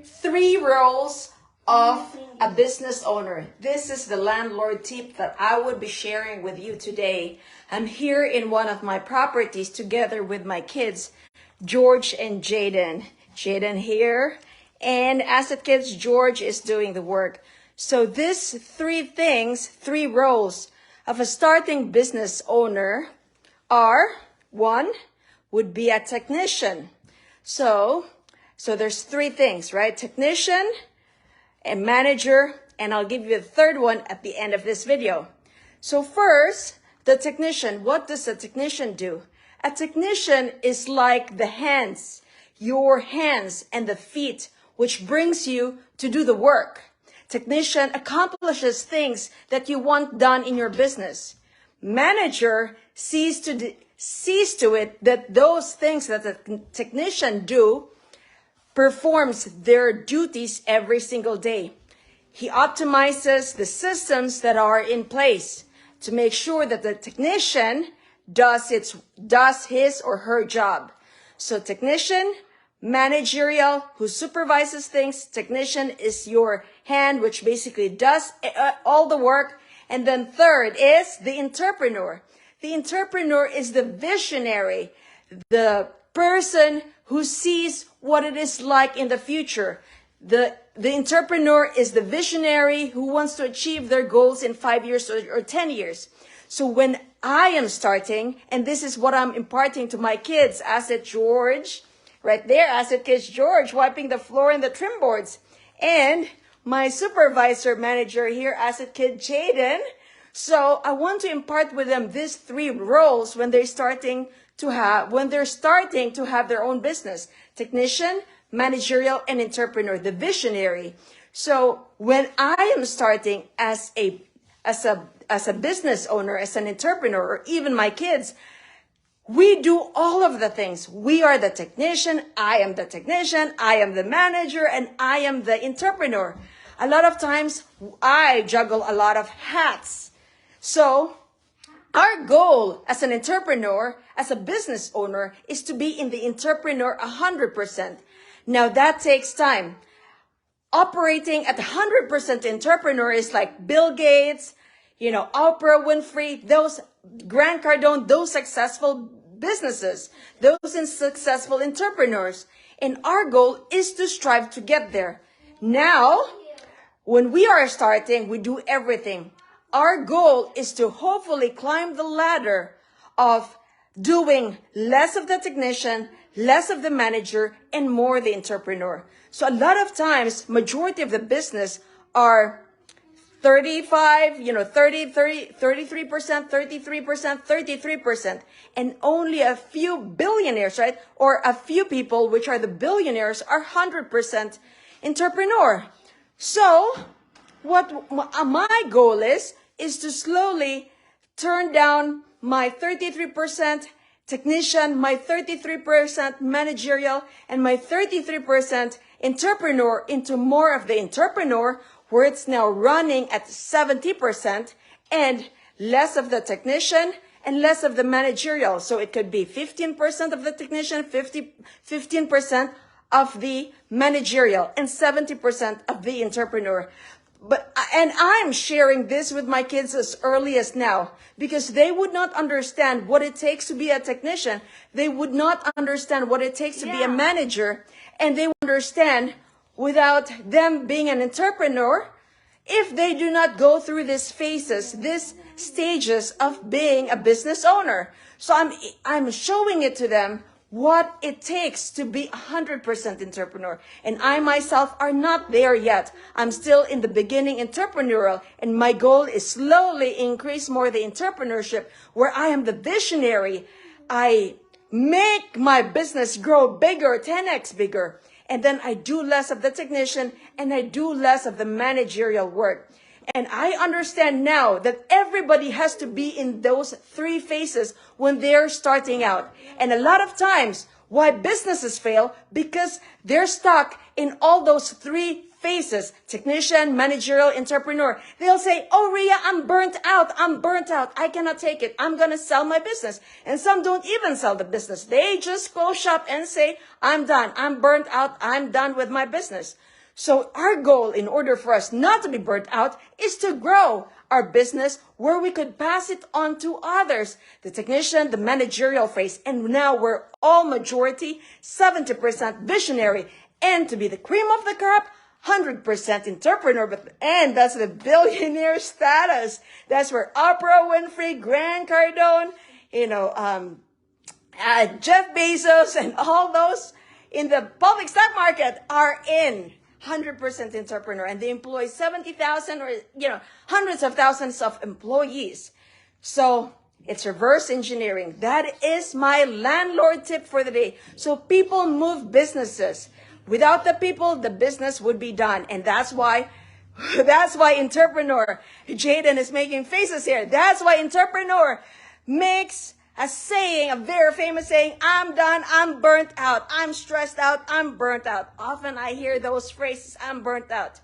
3 roles of a business owner. This is the landlord tip that I would be sharing with you today. I'm here in one of my properties together with my kids, George and Jaden. Jaden here, and as it kids, George is doing the work. So these 3 roles of a starting business owner are: 1 would be a technician. So there's 3 things, right? Technician, a manager, and I'll give you the 3rd one at the end of this video. So first, the technician. What does a technician do? A technician is like the hands, your hands and the feet, which brings you to do the work. Technician accomplishes things that you want done in your business. Manager sees to it that those things that the technician do performs their duties every single day. He optimizes the systems that are in place to make sure that the technician does his or her job. So technician, managerial, who supervises things. Technician is your hand, which basically does all the work. And then 3rd is the entrepreneur. The entrepreneur is the visionary, the person who sees what it is like in the future. The entrepreneur is the visionary who wants to achieve their goals in 5 years or 10 years. So when I am starting, and this is what I'm imparting to my kids, Asset George, right there, Asset Kids George, wiping the floor and the trim boards, and my supervisor manager here, Asset Kid Jaden. So I want to impart with them these 3 roles when they're starting to have their own business: technician, managerial, and entrepreneur, the visionary. So when I am starting as a business owner, as an entrepreneur, or even my kids, we do all of the things. We are the technician, I am the technician, I am the manager, and I am the entrepreneur. A lot of times I juggle a lot of hats. So our goal as an entrepreneur, as a business owner, is to be in the entrepreneur 100%. Now that takes time. Operating at 100% entrepreneur is like Bill Gates, Oprah Winfrey, those Grant Cardone, those successful businesses, those successful entrepreneurs. And our goal is to strive to get there. Now, when we are starting, we do everything. Our goal is to hopefully climb the ladder of doing less of the technician, less of the manager, and more the entrepreneur. So a lot of times, majority of the business are 33%, 33%, and only a few billionaires, right? Or a few people, which are the billionaires, are 100% entrepreneur. So what my goal is to slowly turn down my 33% technician, my 33% managerial, and my 33% entrepreneur into more of the entrepreneur, where it's now running at 70%, and less of the technician and less of the managerial. So it could be 15% of the technician, 15% of the managerial, and 70% of the entrepreneur. And I'm sharing this with my kids as early as now, because they would not understand what it takes to be a technician. They would not understand what it takes to be a manager. And they would understand without them being an entrepreneur if they do not go through these phases, these stages of being a business owner. So I'm showing it to them what it takes to be 100% entrepreneur. And I myself are not there yet. I'm still in the beginning entrepreneurial, and my goal is slowly increase more the entrepreneurship, where I am the visionary. I make my business grow bigger, 10x bigger. And then I do less of the technician and I do less of the managerial work. And I understand now that everybody has to be in those 3 phases when they're starting out. And a lot of times Why businesses fail? Because they're stuck in all those three phases: technician, managerial, entrepreneur. They'll say, oh, Rhea, I'm burnt out. I cannot take it. I'm going to sell my business. And some don't even sell the business. They just close shop and say, I'm done. I'm burnt out. I'm done with my business. So our goal, in order for us not to be burnt out, is to grow our business where we could pass it on to others. The technician, the managerial phase, and now we're all majority, 70% visionary, and to be the cream of the crop, 100% entrepreneur, and that's the billionaire status. That's where Oprah Winfrey, Grant Cardone, Jeff Bezos, and all those in the public stock market are in 100% entrepreneur, and they employ 70,000 or, hundreds of thousands of employees. So it's reverse engineering. That is my landlord tip for the day. So people move businesses. Without the people, the business would be done. And that's why entrepreneur, Jaden is making faces here. That's why entrepreneur makes a very famous saying, I'm done, I'm burnt out, I'm stressed out, I'm burnt out. Often I hear those phrases, I'm burnt out.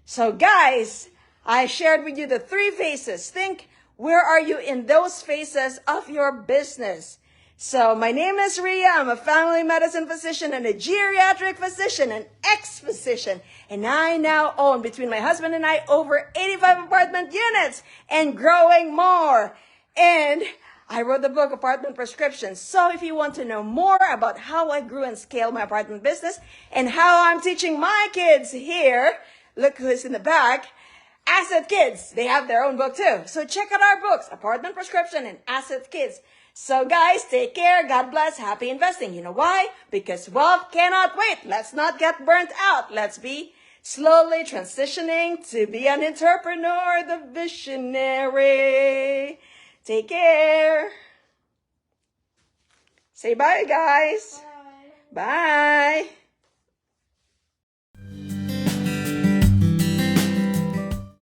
So guys, I shared with you the three phases. Think, where are you in those phases of your business? So my name is Rhea. I'm a family medicine physician and a geriatric physician, an ex-physician. And I now own, between my husband and I, over 85 apartment units and growing more. And I wrote the book, Apartment Prescriptions. So if you want to know more about how I grew and scaled my apartment business and how I'm teaching my kids here, look who's in the back, Asset Kids. They have their own book too. So check out our books, Apartment Prescription and Asset Kids. So guys, take care. God bless. Happy investing. You know why? Because wealth cannot wait. Let's not get burnt out. Let's be slowly transitioning to be an entrepreneur, the visionary. Take care. Say bye, guys. Bye. Bye.